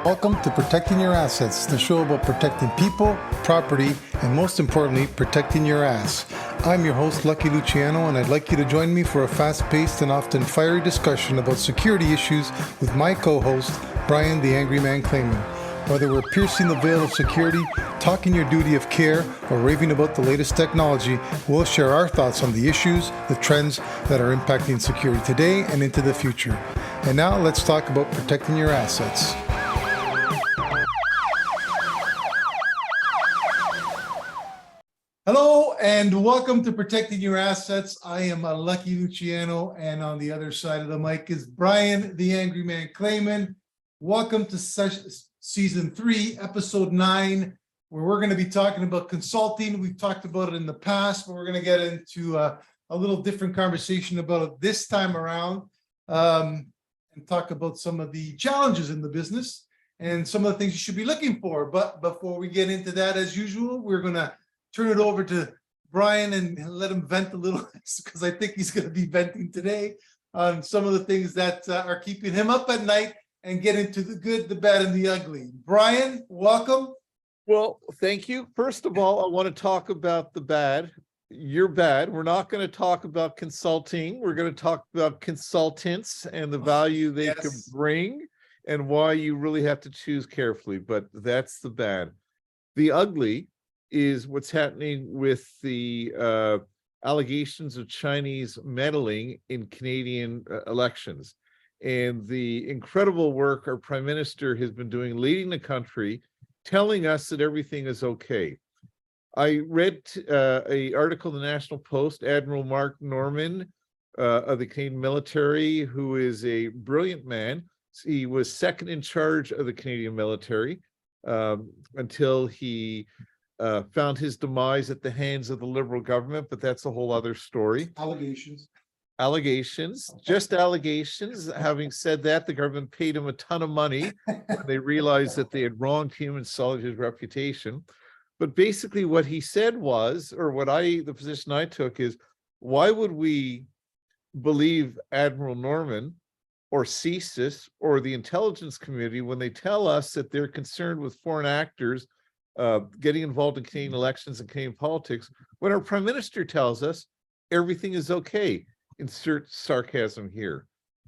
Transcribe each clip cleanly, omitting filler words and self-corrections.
Welcome to Protecting Your Assets, the show about protecting people, property, and most importantly, protecting your ass. I'm your host, Lucky Luciano, and I'd like you to join me for a fast-paced and often fiery discussion about security issues with my co-host, Brian the Angry Man Claman. Whether we're piercing the veil of security, talking your duty of care, or raving about the latest technology, we'll share our thoughts on the issues, the trends that are impacting security today and into the future. And now let's talk about protecting your assets. Hello and welcome to Protecting Your Assets. I am Lucky Luciano, and on the other side of the mic is Brian the Angry Man Claman. Welcome to Season 3, Episode 9, where we're going to be talking about consulting. We've talked about it in the past, but we're going to get into a little different conversation about it this time around, and talk about some of the challenges in the business and some of the things you should be looking for. But before we get into that, as usual, we're going to turn it over to Brian and let him vent a little, because I think he's going to be venting today on some of the things that are keeping him up at night, and get into the good, the bad, and the ugly. Brian, welcome. Well, thank you. First of all, I want to talk about the bad. You're bad. We're not going to talk about consulting. We're going to talk about consultants and the value they can bring and why you really have to choose carefully. But that's the bad. The ugly is what's happening with the allegations of Chinese meddling in Canadian elections, and the incredible work our Prime Minister has been doing, leading the country, telling us that everything is okay. I read an article in the National Post, Admiral Mark Norman of the Canadian military, who is a brilliant man. He was second in charge of the Canadian military until he found his demise at the hands of the Liberal government, but that's a whole other story. Allegations, just allegations. Having said that, the government paid him a ton of money when they realized that they had wronged him and sullied his reputation. But basically what he said was, or the position I took is, why would we believe Admiral Norman or CSIS or the intelligence community when they tell us that they're concerned with foreign actors getting involved in Canadian elections and Canadian politics, when our Prime Minister tells us everything is okay? Insert sarcasm here.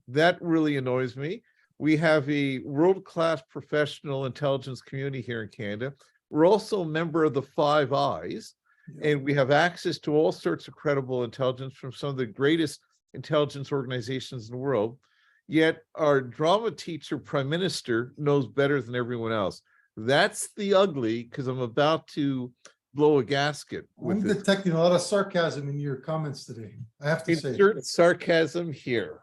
That really annoys me. We have a world-class professional intelligence community here in Canada. We're also a member of the Five Eyes, and we have access to all sorts of credible intelligence from some of the greatest intelligence organizations in the world. Yet our drama teacher, Prime Minister, knows better than everyone else. That's the ugly, because I'm about to blow a gasket. I'm detecting a lot of sarcasm in your comments today, I have to say. Insert sarcasm here.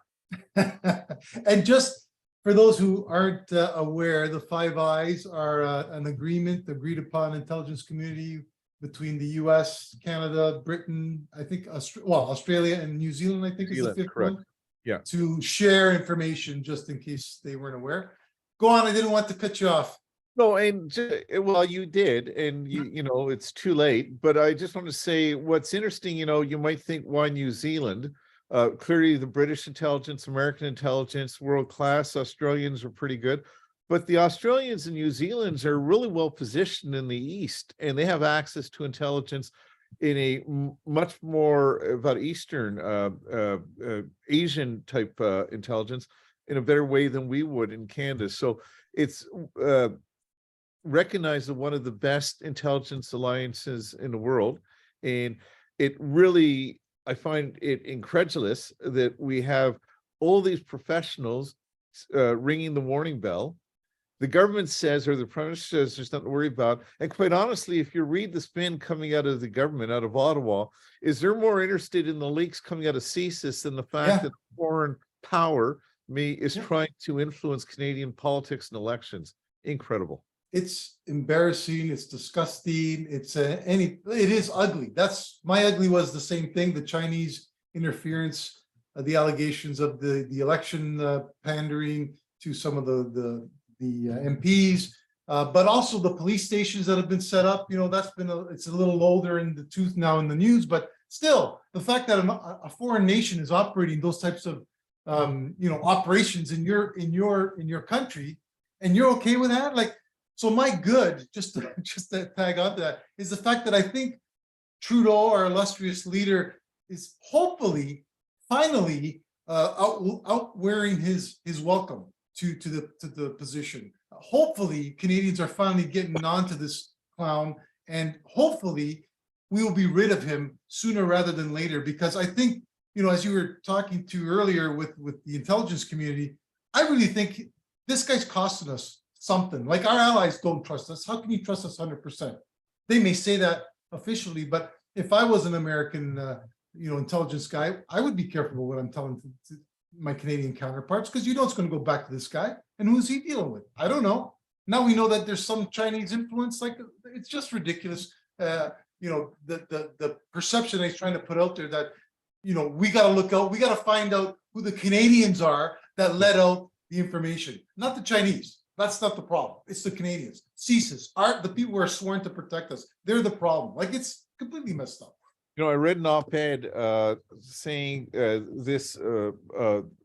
And just for those who aren't aware, the Five Eyes are an agreement agreed upon intelligence community between the US, Canada, Britain, I think, Australia and New Zealand, I think is the fifth one. Yeah. To share information just in case they weren't aware. Go on, I didn't want to cut you off. No, and well, you did, and you know, it's too late, but I just want to say what's interesting, you know, you might think, why New Zealand? Clearly the British intelligence, American intelligence, world-class. Australians are pretty good, but the Australians and New Zealanders are really well positioned in the East, and they have access to intelligence in a much more about Eastern, Asian type intelligence in a better way than we would in Canada. So it's recognized as one of the best intelligence alliances in the world, and it really, I find it incredulous that we have all these professionals ringing the warning bell. The government says, or the Prime Minister says, there's nothing to worry about. And quite honestly, if you read the spin coming out of the government, out of Ottawa, is they're more interested in the leaks coming out of CSIS than the fact that foreign power is trying to influence Canadian politics and elections. Incredible. It's embarrassing. It's disgusting. It is ugly. That's my ugly was the same thing. The Chinese interference, the allegations of the election pandering to some of the MPs, but also the police stations that have been set up. You know, that's been it's a little older in the tooth now in the news, but still, the fact that a foreign nation is operating those types of operations in your country And you're okay with that? Like, so my good, just to tag on to that, is the fact that I think Trudeau, our illustrious leader, is hopefully finally out wearing his welcome to the position. Hopefully, Canadians are finally getting onto this clown, and hopefully we will be rid of him sooner rather than later. Because I think, you know, as you were talking to earlier with the intelligence community, I really think this guy's costing us something. Like, our allies don't trust us. How can you trust us 100%? They may say that officially, but if I was an American, you know, intelligence guy, I would be careful what I'm telling to my Canadian counterparts, because you know it's going to go back to this guy. And who's he dealing with? I don't know. Now we know that there's some Chinese influence. Like, it's just ridiculous. You know, the perception he's trying to put out there that, you know, we got to look out, we got to find out who the Canadians are that let out the information, not the Chinese. That's not the problem. It's the Canadians. CSIS, the people who are sworn to protect us. They're the problem. Like, it's completely messed up. You know, I read an op-ed saying this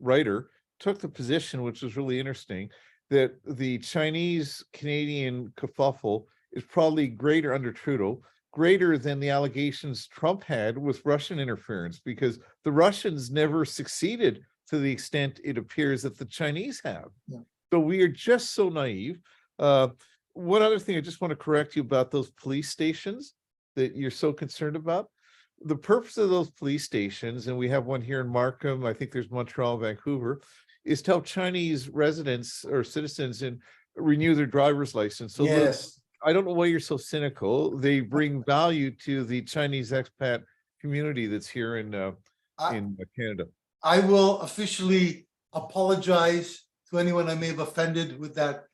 writer took the position, which was really interesting, that the Chinese-Canadian kerfuffle is probably greater under Trudeau, greater than the allegations Trump had with Russian interference, because the Russians never succeeded to the extent it appears that the Chinese have. Yeah. So we are just so naive. One other thing I just want to correct you about those police stations that you're so concerned about. The purpose of those police stations, and we have one here in Markham, I think there's Montreal, Vancouver, is to help Chinese residents or citizens and renew their driver's license. So yes, I don't know why you're so cynical. They bring value to the Chinese expat community that's here in Canada. I will officially apologize to anyone I may have offended with that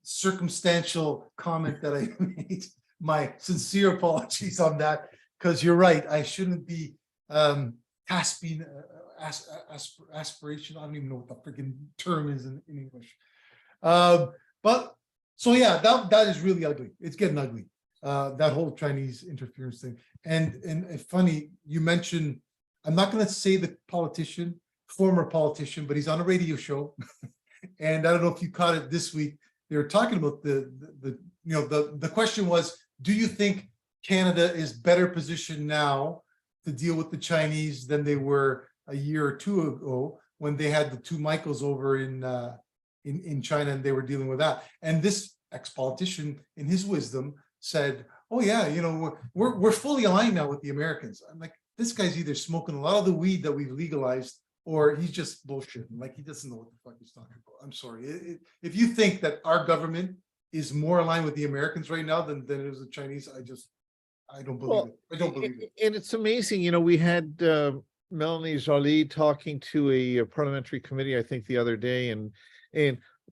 circumstantial comment that I made. My sincere apologies on that, because you're right. I shouldn't be grasping aspiration. I don't even know what the freaking term is in English. But so yeah, that is really ugly. It's getting ugly. That whole Chinese interference thing. And funny, you mentioned, I'm not going to say the politician, former politician, but he's on a radio show. And I don't know if you caught it this week. They were talking about the question was, do you think Canada is better positioned now to deal with the Chinese than they were a year or two ago when they had the two Michaels over in China and they were dealing with that? And this ex-politician, in his wisdom, said, "Oh yeah, you know, we're fully aligned now with the Americans." I'm like, this guy's either smoking a lot of the weed that we've legalized, or he's just bullshitting. Like, he doesn't know what the fuck he's talking about. I'm sorry. If you think that our government is more aligned with the Americans right now than it is the Chinese, I don't believe it. I don't believe it. And it's amazing, you know, we had Melanie Joly talking to a parliamentary committee, I think, the other day, and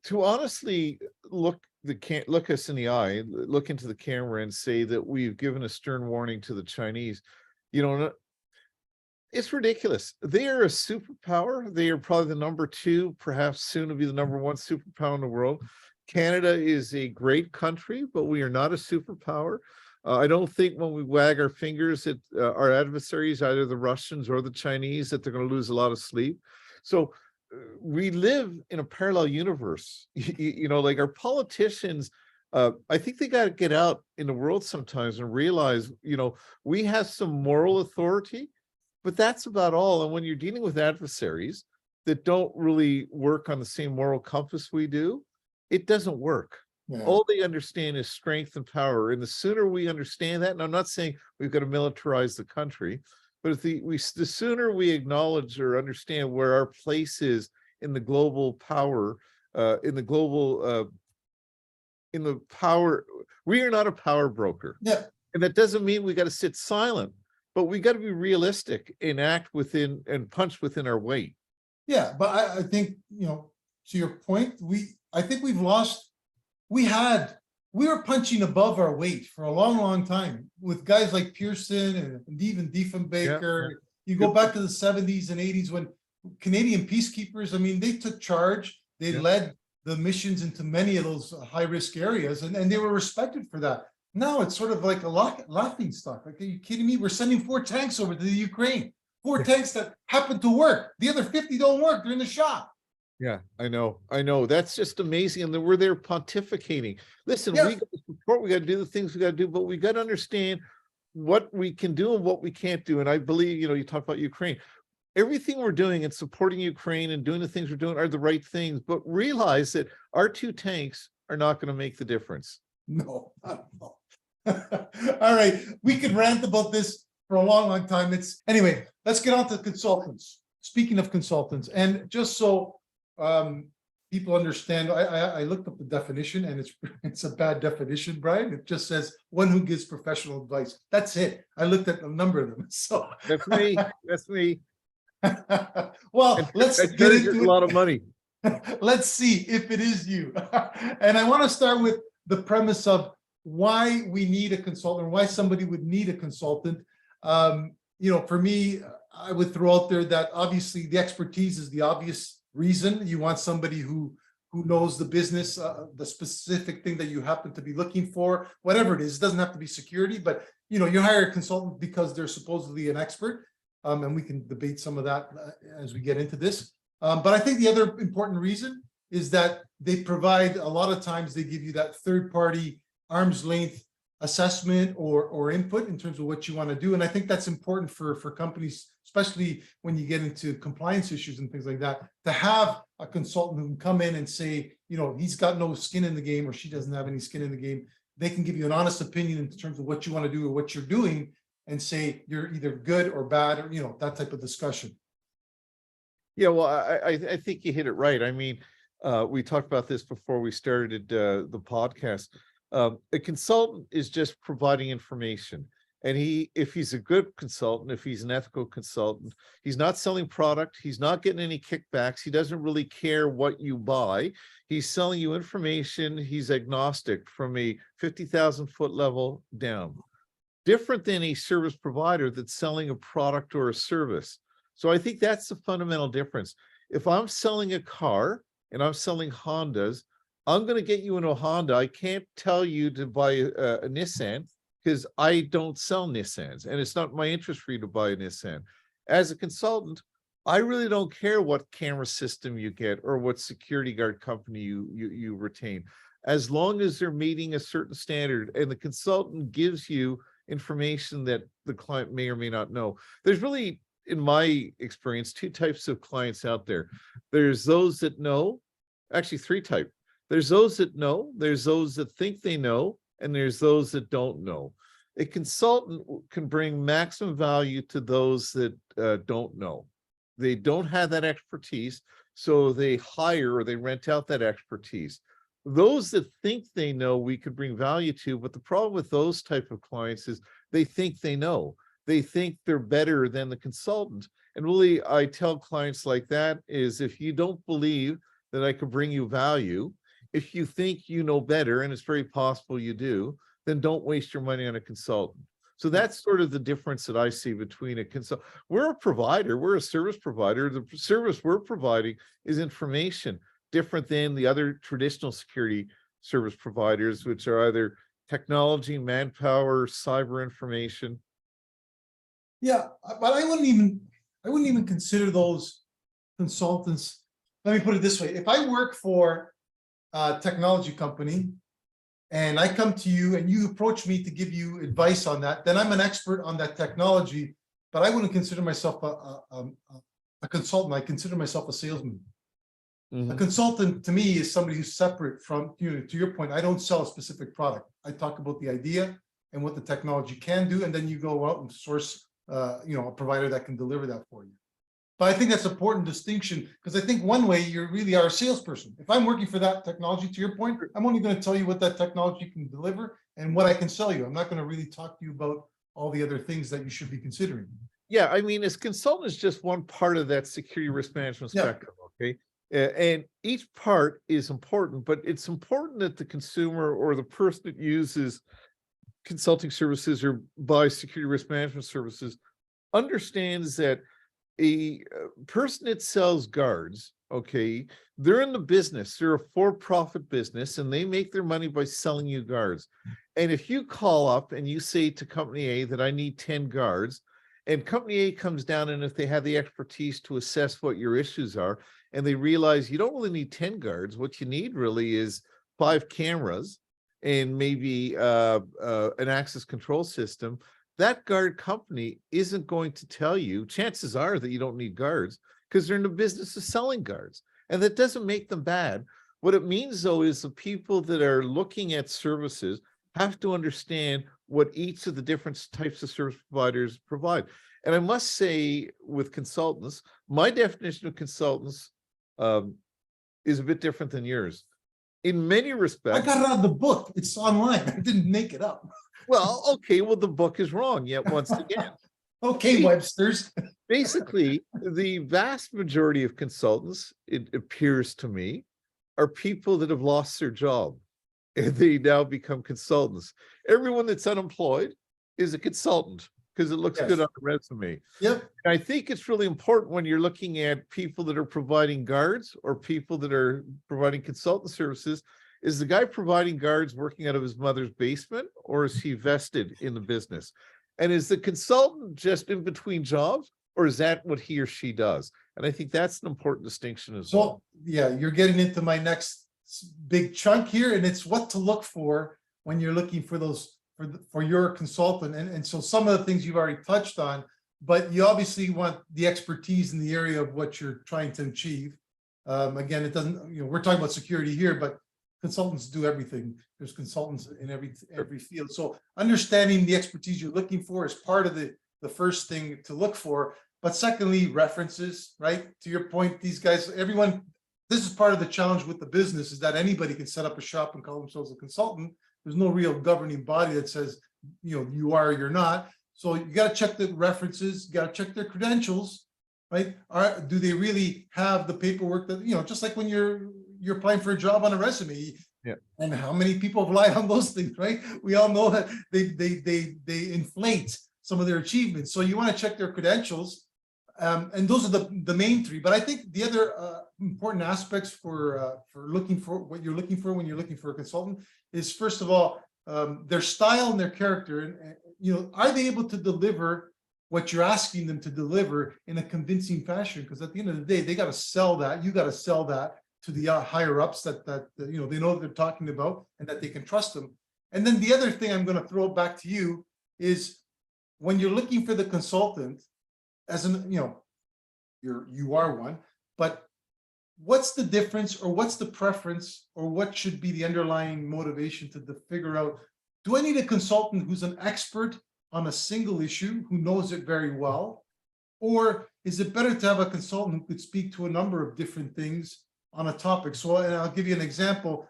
to honestly look us in the eye, look into the camera and say that we've given a stern warning to the Chinese, you know, it's ridiculous. They are a superpower. They are probably the number 2, perhaps soon to be the number 1 superpower in the world. Canada is a great country, but we are not a superpower. I don't think when we wag our fingers at our adversaries, either the Russians or the Chinese, that they're going to lose a lot of sleep. So we live in a parallel universe. You know, like, our politicians, I think they got to get out in the world sometimes and realize, you know, we have some moral authority, but that's about all. And when you're dealing with adversaries that don't really work on the same moral compass we do, it doesn't work. Yeah. All they understand is strength and power. And the sooner we understand that, and I'm not saying we've got to militarize the country, but if the sooner we acknowledge or understand where our place is in the global power, in the power, we are not a power broker. Yeah. And that doesn't mean we got to sit silent, but we got to be realistic and act within and punch within our weight. Yeah, but I think, you know, to your point, I think we've lost. We were punching above our weight for a long time with guys like Pearson and even Diefenbaker. Yeah. You go back to the 70s and 80s when Canadian peacekeepers, I mean, they took charge. They led the missions into many of those high-risk areas, and they were respected for that. Now it's sort of like a laughing stock. Like, are you kidding me? We're sending 4 tanks over to the Ukraine. 4 tanks that happen to work. The other 50 don't work. They're in the shop. Yeah, I know. That's just amazing. And then we're there pontificating. Listen, Yeah. we got to support, we got to do the things we got to do, but we got to understand what we can do and what we can't do. And I believe, you talk about Ukraine. Everything we're doing and supporting Ukraine and doing the things we're doing are the right things, but realize that our 2 tanks are not going to make the difference. No, not at all. All right, we could rant about this for a long, long time. Anyway, let's get on to consultants. Speaking of consultants, and just so people understand, I looked up the definition, and it's a bad definition, Brian. It just says one who gives professional advice. That's it. I looked at a number of them. So That's me. That's me. Well, let's I get into a lot of money. Let's see if it is you. And I want to start with the premise of why we need a consultant, or why somebody would need a consultant. For me, I would throw out there that obviously the expertise is the obvious reason. You want somebody who knows the business, the specific thing that you happen to be looking for, whatever it is. It doesn't have to be security, but you hire a consultant because they're supposedly an expert. And we can debate some of that as we get into this. But I think the other important reason is that they provide, a lot of times they give you that third-party arm's length assessment or input in terms of what you want to do. And I think that's important for companies, especially when you get into compliance issues and things like that, to have a consultant who can come in and say, he's got no skin in the game, or she doesn't have any skin in the game. They can give you an honest opinion in terms of what you want to do or what you're doing, and say you're either good or bad, or that type of discussion. Yeah, well, I think you hit it right. I mean, we talked about this before we started the podcast. A consultant is just providing information, and if he's a good consultant, if he's an ethical consultant, he's not selling product, he's not getting any kickbacks, he doesn't really care what you buy. He's selling you information. He's agnostic from a 50,000-foot level down. Different than a service provider that's selling a product or a service. So I think that's the fundamental difference. If I'm selling a car and I'm selling Hondas, I'm going to get you into a Honda. I can't tell you to buy a Nissan because I don't sell Nissans, and it's not my interest for you to buy a Nissan. As a consultant, I really don't care what camera system you get or what security guard company you retain, as long as they're meeting a certain standard and the consultant gives you information that the client may or may not know. There's really, in my experience, 2 types of clients out there. There's those that know, actually 3 types. There's those that know, there's those that think they know, and there's those that don't know. A consultant can bring maximum value to those that don't know. They don't have that expertise, so they hire or they rent out that expertise. Those that think they know, we could bring value to, but the problem with those type of clients is they think they know. They think they're better than the consultant. And really, I tell clients like that is, if you don't believe that I could bring you value, if you think you know better, and it's very possible you do, then don't waste your money on a consultant. So that's sort of the difference that I see between a consultant. We're a provider, we're a service provider. The service we're providing is information, different than the other traditional security service providers, which are either technology, manpower, cyber information. Yeah, but I wouldn't even consider those consultants. Let me put it this way: if I work for a technology company and I come to you and you approach me to give you advice on that, then I'm an expert on that technology. But I wouldn't consider myself a consultant. I consider myself a salesman. A consultant to me is somebody who's separate from, to your point, I don't sell a specific product. I talk about the idea and what the technology can do, and then you go out and source a provider that can deliver that for you. But I think that's an important distinction, because I think one way you really are a salesperson. If I'm working for that technology, to your point, I'm only going to tell you what that technology can deliver and what I can sell you. I'm not going to really talk to you about all the other things that you should be considering. Yeah, I mean, as consultant is just one part of that security risk management spectrum, okay? And each part is important, but it's important that the consumer or the person that uses consulting services or buys security risk management services understands that a person that sells guards, okay, they're in the business, they're a for-profit business, and they make their money by selling you guards. And if you call up and you say to company A that I need 10 guards, and company A comes down, and if they have the expertise to assess what your issues are, and they realize you don't really need 10 guards. What you need really is 5 cameras and maybe an access control system. That guard company isn't going to tell you, chances are that you don't need guards because they're in the business of selling guards. And that doesn't make them bad. What it means, though, is the people that are looking at services have to understand what each of the different types of service providers provide. And I must say, with consultants, my definition of consultants is a bit different than yours. In many I respects, got it out of the book. It's online. I didn't make it up. well, okay, well, the book is wrong yet once again. Okay, Webster's. Basically, the vast majority of consultants, it appears to me, are people that have lost their job and they now become consultants. Everyone that's unemployed is a consultant because it looks good on the resume. Yep. And I think it's really important when you're looking at people that are providing guards or people that are providing consultant services, is the guy providing guards working out of his mother's basement, or is he vested in the business? And is the consultant just in between jobs, or is that what he or she does? And I think that's an important distinction as well. So, yeah, you're getting into my next big chunk here, and it's what to look for when you're looking for those for your consultant. And so some of the things you've already touched on, but you obviously want the expertise in the area of what you're trying to achieve. Again, it doesn't, we're talking about security here, but consultants do everything. There's consultants in every field. So understanding the expertise you're looking for is part of the first thing to look for. But secondly, references, right? To your point, these guys, everyone, this is part of the challenge with the business, is that anybody can set up a shop and call themselves a consultant. There's no real governing body that says, you are or you're not. So you got to check the references, you got to check their credentials, right? Do they really have the paperwork that, just like when you're applying for a job on a resume? Yeah. And how many people have lied on those things, right? We all know that they inflate some of their achievements. So you want to check their credentials. And those are the main three. But I think the other important aspects for looking for what you're looking for when you're looking for a consultant is, first of all, their style and their character. And are they able to deliver what you're asking them to deliver in a convincing fashion? Because at the end of the day, they got to sell that. You got to sell that to the higher ups that they know what they're talking about and that they can trust them. And then the other thing I'm going to throw back to you is, when you're looking for the consultant, as an, you are one, but what's the difference, or what's the preference, or what should be the underlying motivation to figure out, do I need a consultant who's an expert on a single issue, who knows it very well? Or is it better to have a consultant who could speak to a number of different things on a topic? So, and I'll give you an example.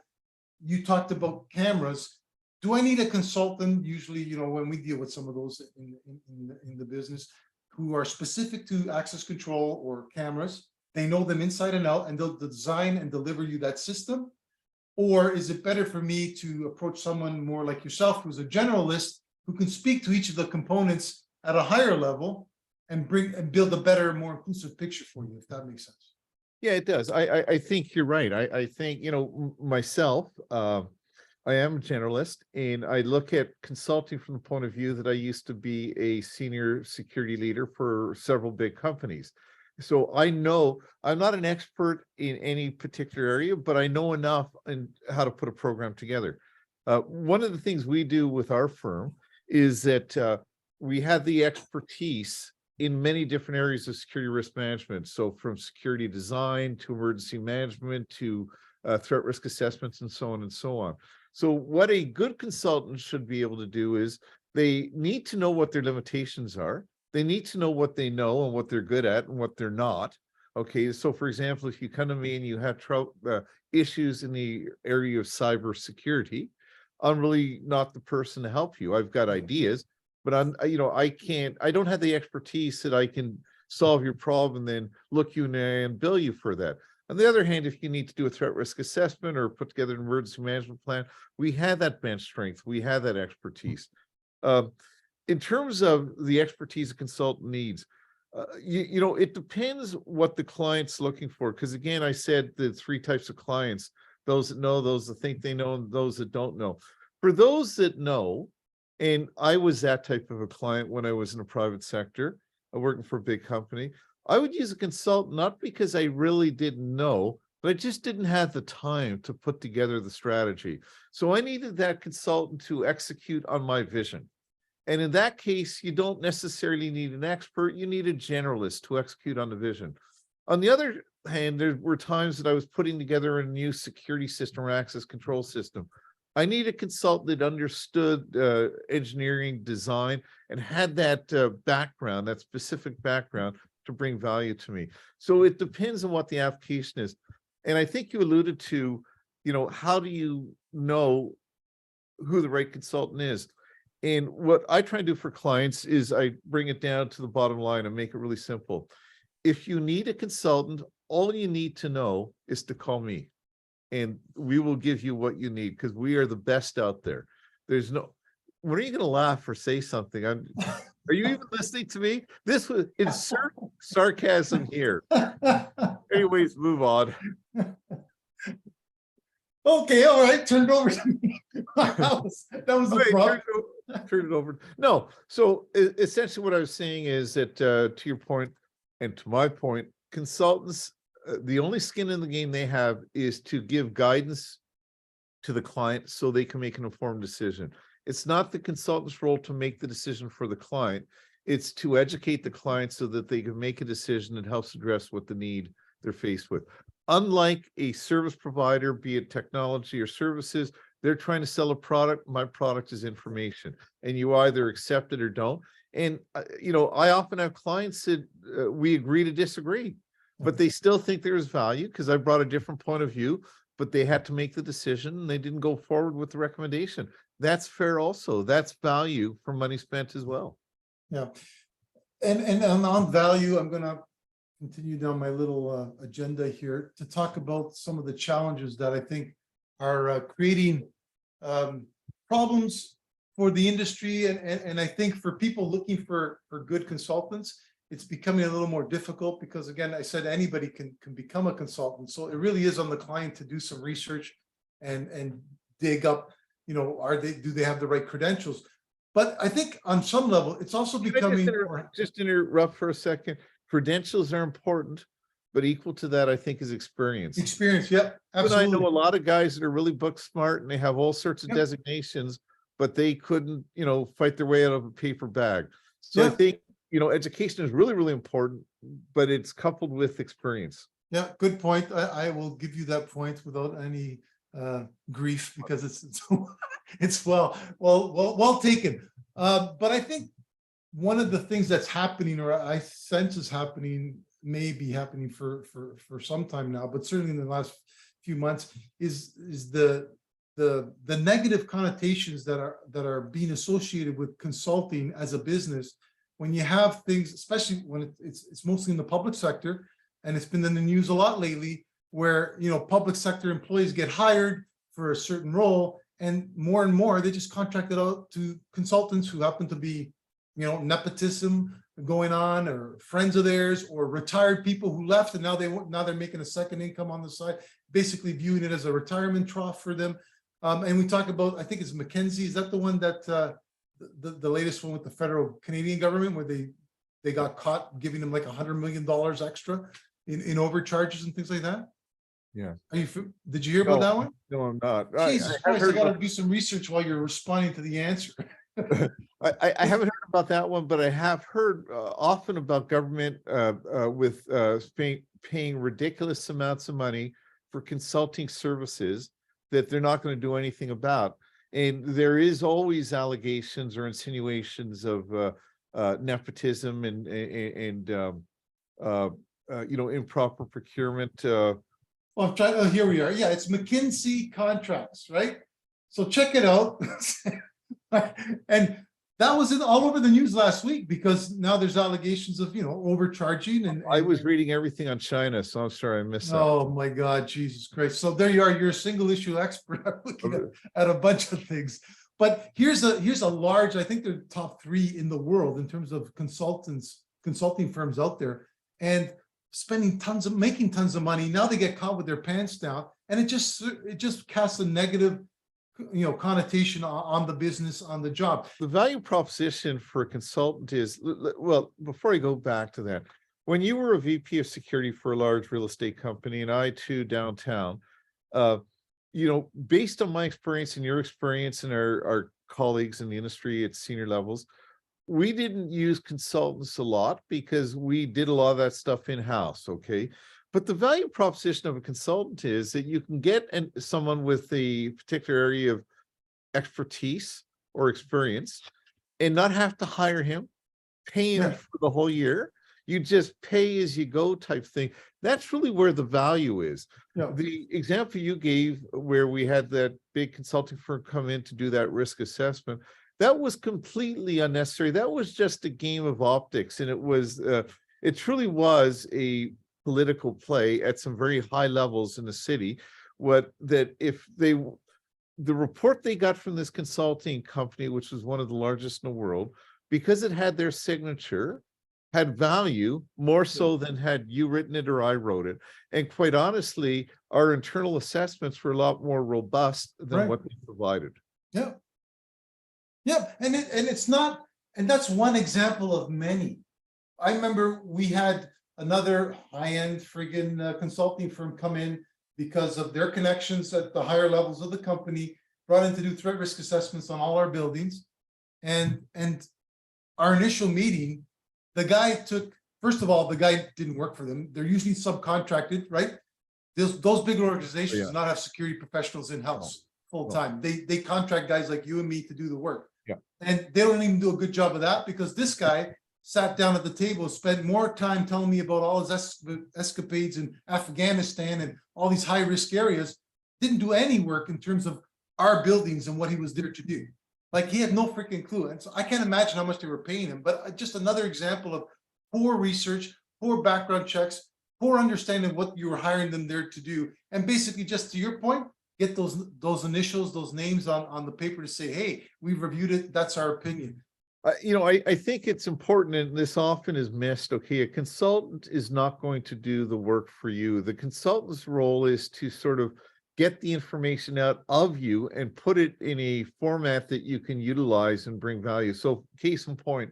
You talked about cameras. Do I need a consultant, usually, when we deal with some of those in the business, who are specific to access control or cameras? They know them inside and out, and they'll design and deliver you that system? Or is it better for me to approach someone more like yourself, who's a generalist, who can speak to each of the components at a higher level and build a better, more inclusive picture for you, if that makes sense? Yeah, it does. I think you're right. I think, myself, I am a generalist, and I look at consulting from the point of view that I used to be a senior security leader for several big companies. So I know I'm not an expert in any particular area, but I know enough in how to put a program together. One of the things we do with our firm is that we have the expertise in many different areas of security risk management. So from security design to emergency management to threat risk assessments and so on and so on. So what a good consultant should be able to do is, they need to know what their limitations are. They need to know what they know and what they're good at and what they're not. Okay, so for example, if you come to me and you have issues in the area of cybersecurity, I'm really not the person to help you. I've got ideas, but I don't have the expertise that I can solve your problem and then look you in the eye and bill you for that. On the other hand, if you need to do a threat risk assessment or put together an emergency management plan, we have that bench strength. We have that expertise. In terms of the expertise a consultant needs, it depends what the client's looking for. Because again, I said the 3 types of clients: those that know, those that think they know, and those that don't know. For those that know, and I was that type of a client when I was in the private sector, working for a big company, I would use a consultant, not because I really didn't know, but I just didn't have the time to put together the strategy. So I needed that consultant to execute on my vision. And in that case, you don't necessarily need an expert, you need a generalist to execute on the vision. On the other hand, there were times that I was putting together a new security system or access control system. I need a consultant that understood engineering design and had that background, that specific background to bring value to me. So it depends on what the application is. And I think you alluded to, how do you know who the right consultant is? And what I try to do for clients is I bring it down to the bottom line and make it really simple. If you need a consultant, all you need to know is to call me and we will give you what you need because we are the best out there. There's no, when are you going to laugh or say something? Are you even listening to me? This was insert sarcasm here. Anyways, move on. Okay, all right, turn it over to me. That was the problem. Turn it over. No, so essentially what I was saying is that to your point and to my point, consultants, the only skin in the game they have is to give guidance to the client so they can make an informed decision. It's not the consultant's role to make the decision for the client. It's to educate the client so that they can make a decision that helps address what the need they're faced with. Unlike a service provider, be it technology or services, they're trying to sell a product. My product is information, and you either accept it or don't. And, I often have clients that we agree to disagree, but they still think there's value because I brought a different point of view, but they had to make the decision and they didn't go forward with the recommendation. That's fair also. That's value for money spent as well. Yeah. And on value, I'm going to continue down my little agenda here to talk about some of the challenges that I think are creating problems for the industry. And I think for people looking for good consultants, it's becoming a little more difficult because, again, I said anybody can become a consultant. So it really is on the client to do some research and dig up, do they have the right credentials? But I think on some level, it's also becoming just interrupt for a second. Credentials are important, but equal to that, I think, is experience. Experience, yep, absolutely. And I know a lot of guys that are really book smart and they have all sorts of designations, but they couldn't, fight their way out of a paper bag. So I think, education is really, really important, but it's coupled with experience. Yeah, good point. I will give you that point without any grief because it's well taken. But I think one of the things that's happening, or I sense is happening, may be happening for some time now, but certainly in the last few months, is the negative connotations that are being associated with consulting as a business. When you have things, especially when it's mostly in the public sector, and it's been in the news a lot lately, where public sector employees get hired for a certain role, and more they just contract it out to consultants who happen to be nepotism going on, or friends of theirs, or retired people who left and now they're making a second income on the side, basically viewing it as a retirement trough for them. And we talk about, I think it's McKinsey, is that the one that the latest one with the federal Canadian government, where they got caught giving them like $100 million extra in overcharges and things like that? Yeah. Did you hear about that one? No, I'm not. Jesus Christ, I got to do some research while you're responding to the answer. I haven't heard about that one, but I have heard often about government with paying ridiculous amounts of money for consulting services that they're not going to do anything about. And there is always allegations or insinuations of nepotism and improper procurement. Well, I'm trying. Oh, here we are. Yeah, it's McKinsey contracts, right? So check it out. And that was all over the news last week because now there's allegations of overcharging. And I was reading everything on China, so I'm sorry I missed that. Oh my God, Jesus Christ! So there you are. You're a single issue expert. I'm looking at a bunch of things. But here's a large. I think they're top 3 in the world in terms of consulting firms out there, and making tons of money. Now they get caught with their pants down, and it just casts a negative connotation on the business, on the job. The value proposition for a consultant is, well, before I go back to that, when you were a VP of security for a large real estate company, and I too downtown, uh, based on my experience and your experience and our colleagues in the industry at senior levels, we didn't use consultants a lot because we did a lot of that stuff in-house, okay? But the value proposition of a consultant is that you can get someone with a particular area of expertise or experience and not have to hire him, pay him Yeah. for the whole year. You just pay as you go type thing. That's really where the value is. Yeah. The example you gave where we had that big consulting firm come in to do that risk assessment, that was completely unnecessary. That was just a game of optics. And it truly was a political play at some very high levels in the city. The report they got from this consulting company, which was one of the largest in the world, because it had their signature, had value more so than had you written it or I wrote it. And quite honestly, our internal assessments were a lot more robust than what they provided. Yeah. Yeah, and it's not, and that's one example of many. I remember we had another high-end friggin' consulting firm come in because of their connections at the higher levels of the company, brought in to do threat risk assessments on all our buildings. And our initial meeting, the guy first of all, the guy didn't work for them. They're usually subcontracted, right? Those big organizations do not have security professionals in-house full-time. They contract guys like you and me to do the work. Yeah. And they don't even do a good job of that because this guy sat down at the table, spent more time telling me about all his escapades in Afghanistan and all these high-risk areas, didn't do any work in terms of our buildings and what he was there to do. Like he had no freaking clue. And so I can't imagine how much they were paying him, but just another example of poor research, poor background checks, poor understanding of what you were hiring them there to do. And basically, just to your point, get those initials, those names on the paper to say, hey, we've reviewed it. That's our opinion. I think it's important, and this often is missed. Okay, a consultant is not going to do the work for you. The consultant's role is to sort of get the information out of you and put it in a format that you can utilize and bring value. So case in point,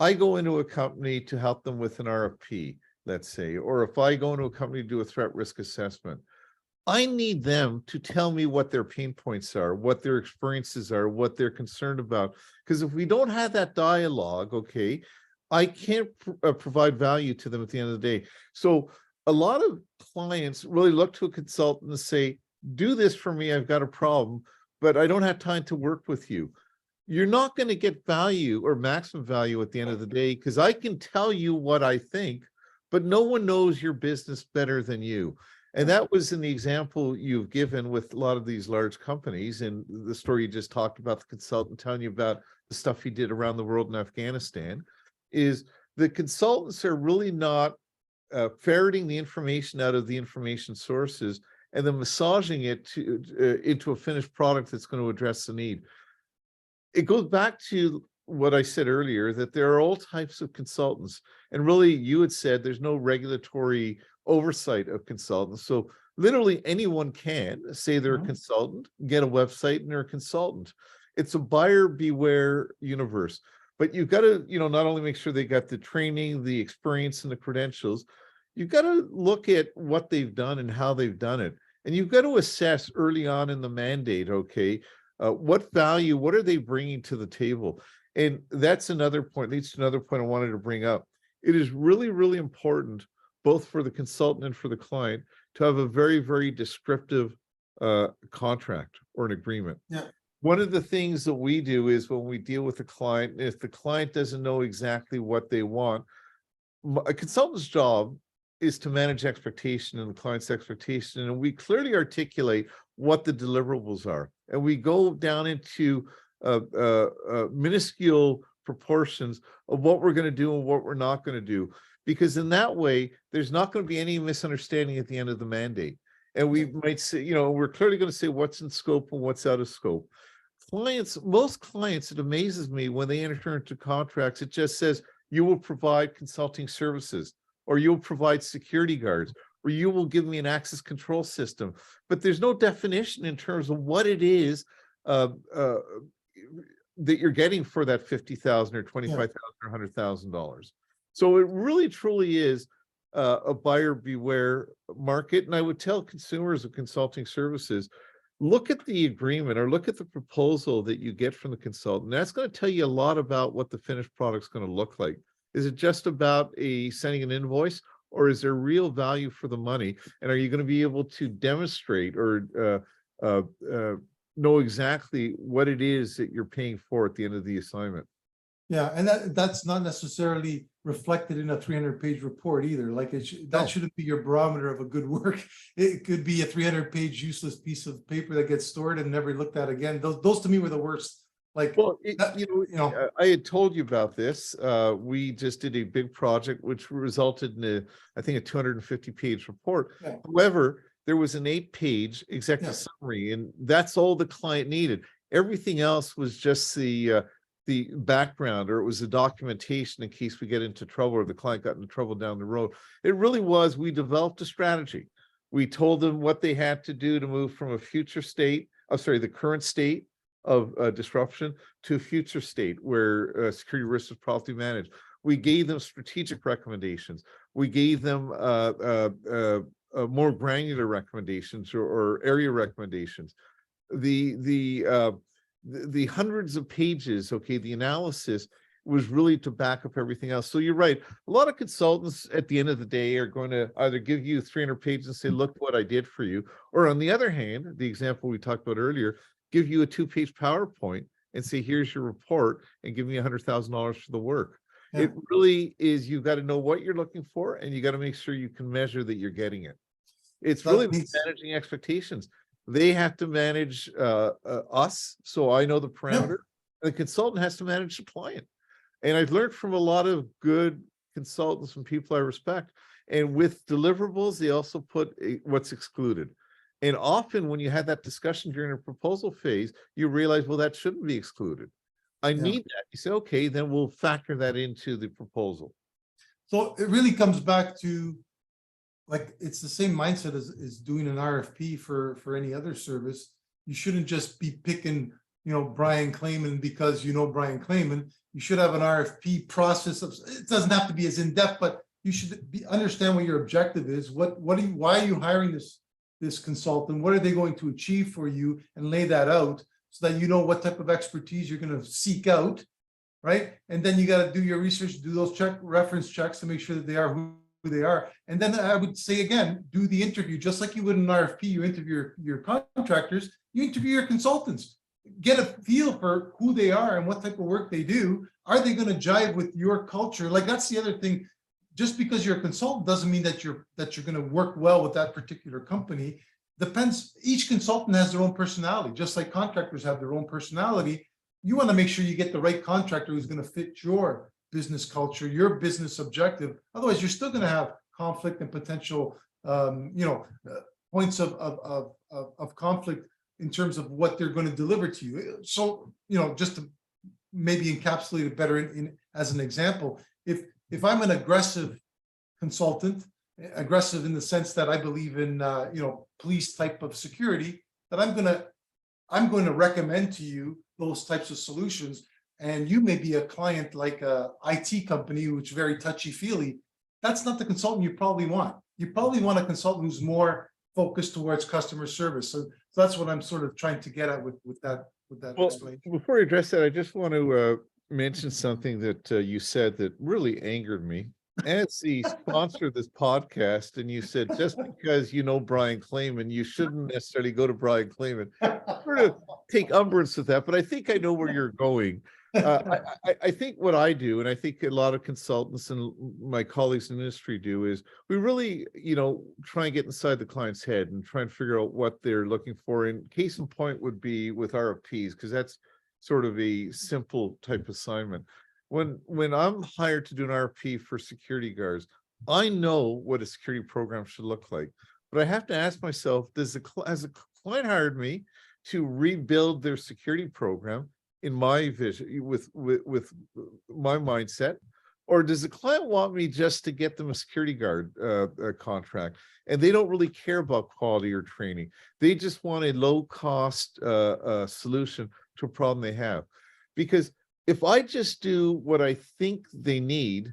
I go into a company to help them with an RFP, let's say, or if I go into a company to do a threat risk assessment, I need them to tell me what their pain points are, what their experiences are, what they're concerned about. Because if we don't have that dialogue, okay, I can't provide value to them at the end of the day. So a lot of clients really look to a consultant and say, do this for me, I've got a problem, but I don't have time to work with you. You're not going to get value or maximum value at the end of the day, because I can tell you what I think, but no one knows your business better than you. And that was in the example you've given with a lot of these large companies, and the story you just talked about, the consultant telling you about the stuff he did around the world in Afghanistan, is the consultants are really not ferreting the information out of the information sources and then massaging it into a finished product that's going to address the need. It goes back to what I said earlier, that there are all types of consultants. And really, you had said there's no regulatory oversight of consultants. So literally anyone can say they're a consultant, get a website, and they're a consultant. It's a buyer beware universe. But you've got to, not only make sure they got the training, the experience, and the credentials, you've got to look at what they've done and how they've done it. And you've got to assess early on in the mandate, okay, what value, what are they bringing to the table? And that's another point, leads to another point I wanted to bring up. It is really, really important, both for the consultant and for the client, to have a very, very descriptive contract or an agreement. Yeah. One of the things that we do is when we deal with a client, if the client doesn't know exactly what they want, a consultant's job is to manage expectation and the client's expectation. And we clearly articulate what the deliverables are. And we go down into minuscule proportions of what we're going to do and what we're not going to do. Because in that way, there's not going to be any misunderstanding at the end of the mandate. And we might say, we're clearly going to say what's in scope and what's out of scope. Most clients, it amazes me when they enter into contracts, it just says, you will provide consulting services, or you'll provide security guards, or you will give me an access control system. But there's no definition in terms of what it is that you're getting for that $50,000 or $25,000 or $100,000. So it really truly is a buyer beware market. And I would tell consumers of consulting services, look at the agreement or look at the proposal that you get from the consultant. That's going to tell you a lot about what the finished product is going to look like. Is it just about sending an invoice, or is there real value for the money? And are you going to be able to demonstrate or know exactly what it is that you're paying for at the end of the assignment? Yeah, and that's not necessarily reflected in a 300-page report either. Like that shouldn't be your barometer of a good work. It could be a 300-page useless piece of paper that gets stored and never looked at again. Those to me were the worst. Like, well, I had told you about this. We just did a big project which resulted in I think a 250-page report. Yeah. However, there was an 8-page executive summary, and that's all the client needed. Everything else was just the background, or it was the documentation in case we get into trouble or the client got into trouble down the road. It really was, we developed a strategy. We told them what they had to do to move from a future state, the current state of disruption to a future state where security risk is properly managed. We gave them strategic recommendations. We gave them more granular recommendations or area recommendations. The hundreds of pages, the analysis was really to back up everything else. So you're right. A lot of consultants at the end of the day are going to either give you 300 pages and say, look what I did for you. Or on the other hand, the example we talked about earlier, give you a 2-page PowerPoint and say, here's your report and give me $100,000 for the work. Yeah. It really is, you've got to know what you're looking for and you got to make sure you can measure that you're getting it. It's really managing expectations. They have to manage us, so I know the parameter. The consultant has to manage the client. And I've learned from a lot of good consultants and people I respect. And with deliverables, they also put what's excluded. And often when you have that discussion during a proposal phase, you realize, well, that shouldn't be excluded. I need that. You say, okay, then we'll factor that into the proposal. So it really comes back to, like, it's the same mindset as doing an RFP for any other service. You shouldn't just be picking, Brian Claman because Brian Claman. You should have an RFP process. It doesn't have to be as in-depth, but you should understand what your objective is. Why are you hiring this consultant? What are they going to achieve for you, and lay that out so that you know what type of expertise you're going to seek out, right? And then you got to do your research, do those reference checks to make sure that they are who they are. And then I would say again, do the interview just like you would in an RFP. You interview your contractors, you interview your consultants, get a feel for who they are and what type of work they do. Are they going to jive with your culture? Like, that's the other thing. Just because you're a consultant doesn't mean that you're going to work well with that particular company. Depends. Each consultant has their own personality, just like contractors have their own personality. You want to make sure you get the right contractor who's going to fit your business culture, your business objective. Otherwise, you're still going to have conflict and potential, points of conflict in terms of what they're going to deliver to you. So, just to maybe encapsulate it better as an example, if I'm an aggressive consultant, aggressive in the sense that I believe in, police type of security, that I'm going to recommend to you those types of solutions. And you may be a client like a IT company, which is very touchy-feely. That's not the consultant you probably want. You probably want a consultant who's more focused towards customer service. So that's what I'm sort of trying to get at with that explanation. Before you address that, I just want to mention something that you said that really angered me. As the sponsor of this podcast, and you said just because Brian Claman, you shouldn't necessarily go to Brian Claman. I'm going to take umbrance with that, but I think I know where you're going. I think what I do, and I think a lot of consultants and my colleagues in the industry do, is we really, try and get inside the client's head and try and figure out what they're looking for. And case in point would be with RFPs, because that's sort of a simple type assignment. When I'm hired to do an RFP for security guards, I know what a security program should look like, but I have to ask myself, has the client hired me to rebuild their security program in my vision, with my mindset, or does the client want me just to get them a security guard contract, and they don't really care about quality or training? They just want a low-cost solution to a problem they have. Because if I just do what I think they need,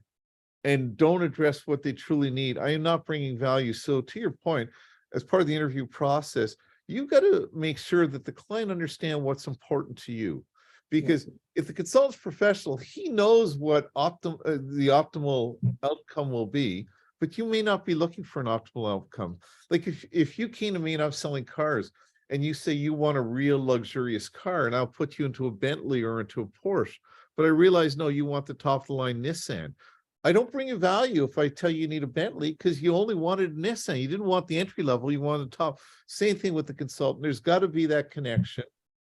and don't address what they truly need, I am not bringing value. So to your point, as part of the interview process, you've got to make sure that the client understand what's important to you. Because if the consultant's professional, he knows what the optimal outcome will be, but you may not be looking for an optimal outcome. Like if you came to me and I'm selling cars and you say you want a real luxurious car, and I'll put you into a Bentley or into a Porsche, but I realize, no, you want the top of the line Nissan. I don't bring you value if I tell you need a Bentley, because you only wanted a Nissan. You didn't want the entry level, you wanted the top. Same thing with the consultant. There's got to be that connection,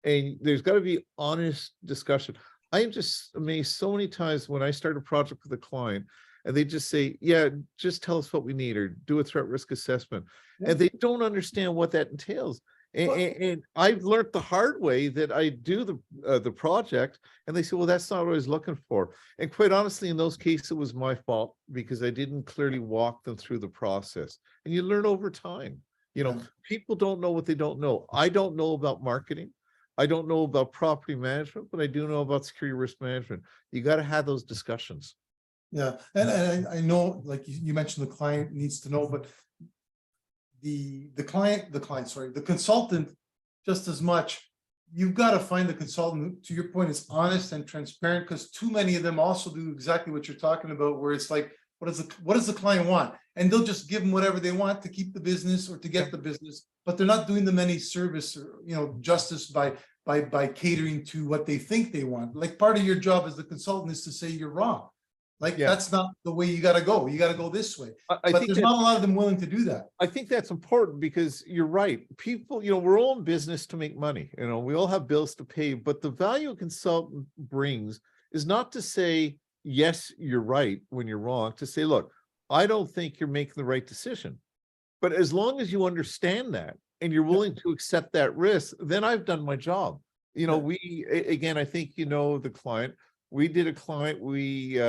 and there's got to be honest discussion. I am just amazed so many times when I start a project with a client and they just say, yeah, just tell us what we need, or do a threat risk assessment. Yeah. And they don't understand what that entails. And I've learned the hard way that I do the project, and they say, well, that's not what I was looking for. And quite honestly, in those cases, it was my fault, because I didn't clearly walk them through the process. And you learn over time. You know, people don't know what they don't know. I don't know about marketing. I don't know about property management, but I do know about security risk management. You got to have those discussions. Yeah, and I know, like you mentioned, the client needs to know, but the consultant, just as much, you've got to find the consultant, to your point, is honest and transparent, because too many of them also do exactly what you're talking about, where it's like, what does the client want? And they'll just give them whatever they want to keep the business or to get the business, but they're not doing them any service or, you know, justice by catering to what they think they want. Like, part of your job as the consultant is to say you're wrong. Like, that's not the way you got to go. You got to go this way. I but think there's not a lot of them willing to do that. I think that's important, because you're right. People, you know, we're all in business to make money. You know, we all have bills to pay, but the value a consultant brings is not to say, yes, you're right when you're wrong, to say, look, I don't think you're making the right decision. But as long as you understand that and you're willing to accept that risk, then I've done my job. You know, again, I think, you know, the client, we did a client, we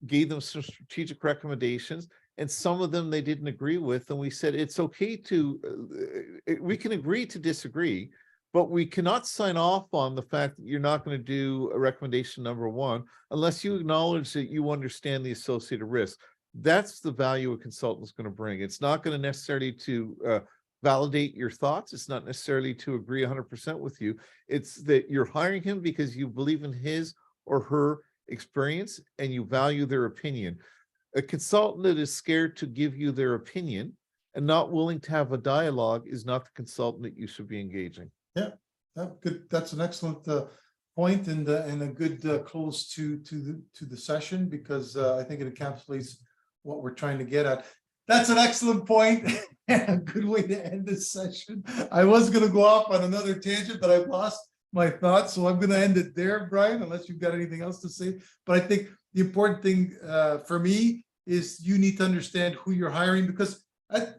gave them some strategic recommendations, and some of them they didn't agree with. And we said, it's okay to, we can agree to disagree, but we cannot sign off on the fact that you're not going to do a recommendation number one, unless you acknowledge that you understand the associated risk. That's the value a consultant is going to bring. It's not going to necessarily to validate your thoughts. It's not necessarily to agree 100% with you. It's that you're hiring him because you believe in his or her experience and you value their opinion. A consultant that is scared to give you their opinion and not willing to have a dialogue is not the consultant that you should be engaging. Yeah, good. That's an excellent point, and a good close to the session, because I think it encapsulates what we're trying to get at. That's an excellent point and a good way to end this session. I was going to go off on another tangent, but I've lost my thoughts, so I'm going to end it there, Brian, unless you've got anything else to say. But I think the important thing for me is you need to understand who you're hiring, because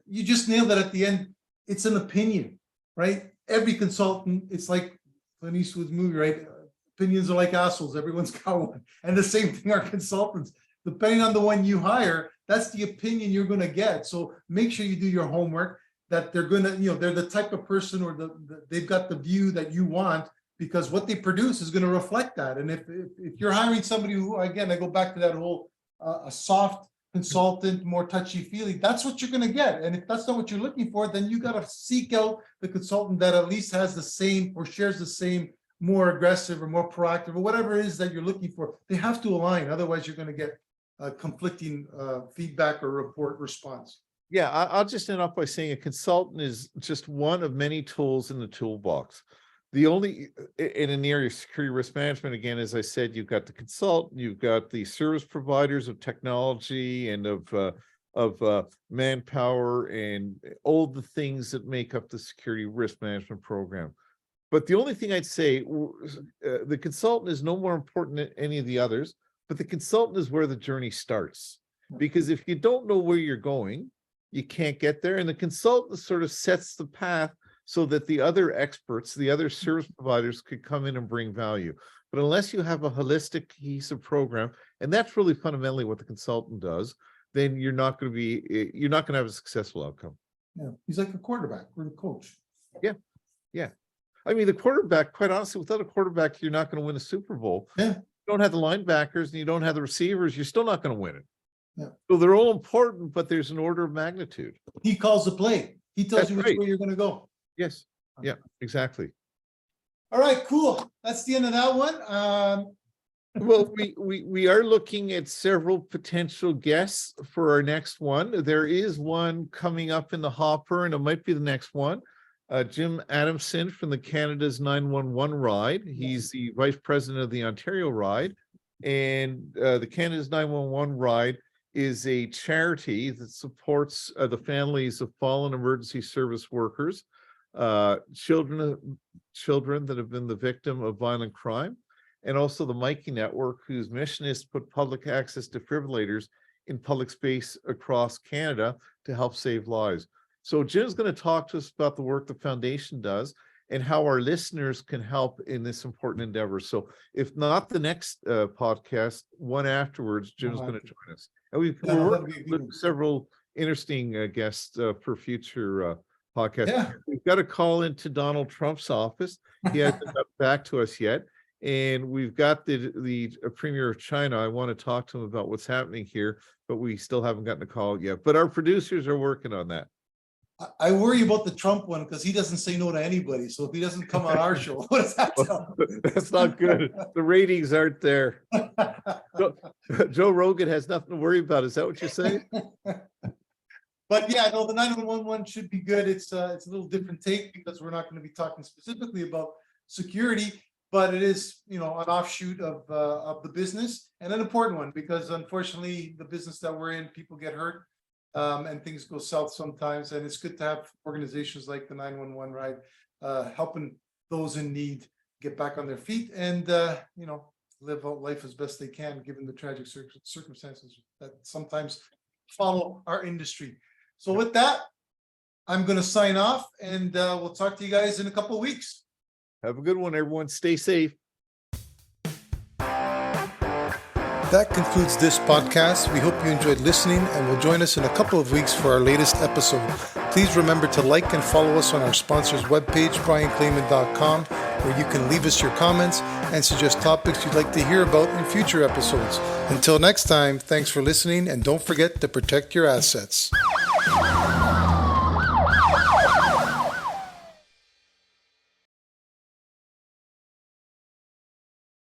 you just nailed it at the end. It's an opinion, right? Every consultant, it's like Clint Eastwood's movie, right? Opinions are like assholes. Everyone's got one. And the same thing are consultants. Depending on the one you hire, that's the opinion you're going to get. So make sure you do your homework, that they're going to, you know, they're the type of person, or they've got the view that you want, because what they produce is going to reflect that. And if you're hiring somebody who, again, I go back to that whole a soft consultant, more touchy-feely, that's what you're going to get. And if that's not what you're looking for, then you got to seek out the consultant that at least has the same, or shares the same, more aggressive or more proactive, or whatever it is that you're looking for. They have to align. Otherwise, you're going to get conflicting feedback or report response. Yeah, I'll just end off by saying a consultant is just one of many tools in the toolbox. The only, in an area of security risk management, again, as I said, you've got the consultant, you've got the service providers of technology and of manpower and all the things that make up the security risk management program. But the only thing I'd say, the consultant is no more important than any of the others, but the consultant is where the journey starts. Because if you don't know where you're going, you can't get there. And the consultant sort of sets the path so that the other experts, the other service providers, could come in and bring value. But unless you have a holistic, cohesive program, and that's really fundamentally what the consultant does, then you're not going to have a successful outcome. Yeah, he's like a quarterback or a coach. Yeah, yeah. I mean, the quarterback, quite honestly, without a quarterback, you're not going to win a Super Bowl. Yeah. You don't have the linebackers and you don't have the receivers, you're still not going to win it. So they're all important, but there's an order of magnitude. He calls the play. He tells That's you which right. way you're gonna go. Yes. Yeah, exactly. All right, cool. That's the end of that one. Well, we are looking at several potential guests for our next one. There is one coming up in the hopper, and it might be the next one. Jim Adamson from the Canada's 911 ride. He's the vice president of the Ontario ride. And the Canada's 911 ride is a charity that supports the families of fallen emergency service workers, children that have been the victim of violent crime, and also the Mikey Network, whose mission is to put public access defibrillators in public space across Canada to help save lives. So Jim's going to talk to us about the work the foundation does and how our listeners can help in this important endeavor. So if not the next podcast, one afterwards, Jim's going to join us. And we're working with several interesting guests for future podcasts. Yeah. We've got a call into Donald Trump's office. He hasn't got back to us yet. And we've got the Premier of China. I want to talk to him about what's happening here, but we still haven't gotten a call yet. But our producers are working on that. I worry about the Trump one because he doesn't say no to anybody. So if he doesn't come on our show, what does that tell? That's not good. The ratings aren't there. Joe Rogan has nothing to worry about. Is that what you're saying? But yeah, no, the 911 one should be good. It's a little different take because we're not going to be talking specifically about security, but it is, an offshoot of the business, and an important one because unfortunately the business that we're in, people get hurt. And things go south sometimes, and it's good to have organizations like the 911 ride helping those in need get back on their feet and live out life as best they can given the tragic circumstances that sometimes follow our industry. So with that, I'm going to sign off, and we'll talk to you guys in a couple of weeks. Have a good one, everyone. Stay safe. That concludes this podcast. We hope you enjoyed listening and will join us in a couple of weeks for our latest episode. Please remember to like and follow us on our sponsor's webpage, brianclayman.com, where you can leave us your comments and suggest topics you'd like to hear about in future episodes. Until next time, thanks for listening, and don't forget to protect your assets.